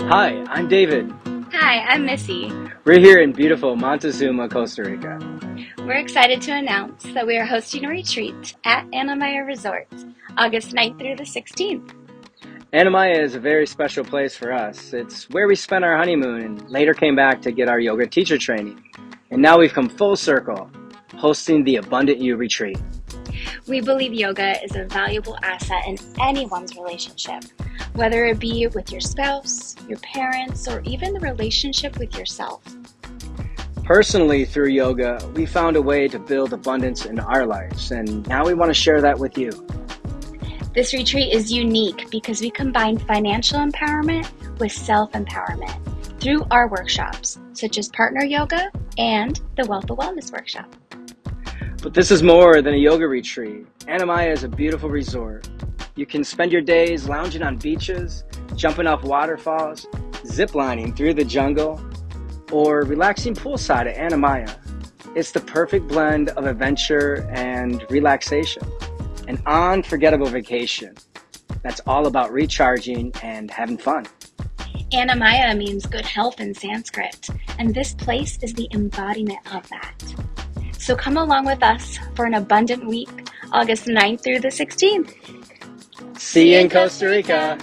Hi, I'm David. Hi, I'm Missy. We're here in beautiful Montezuma, Costa Rica. We're excited to announce that we are hosting a retreat at Anamaya Resort, August 9th through the 16th. Anamaya is a very special place for us. It's where we spent our honeymoon and later came back to get our yoga teacher training. And now we've come full circle, hosting the Abundant You Retreat. We believe yoga is a valuable asset in anyone's relationship, whether it be with your spouse, your parents, or even the relationship with yourself. Personally, through yoga, we found a way to build abundance in our lives, and now we want to share that with you. This retreat is unique because we combine financial empowerment with self-empowerment through our workshops, such as partner yoga and the Wealth of Wellness workshop. But this is more than a yoga retreat. Anamaya is a beautiful resort. You can spend your days lounging on beaches, jumping off waterfalls, ziplining through the jungle, or relaxing poolside at Anamaya. It's the perfect blend of adventure and relaxation. An unforgettable vacation that's all about recharging and having fun. Anamaya means good health in Sanskrit, and this place is the embodiment of that. So come along with us for an abundant week, August 9th through the 16th. See you in Costa Rica.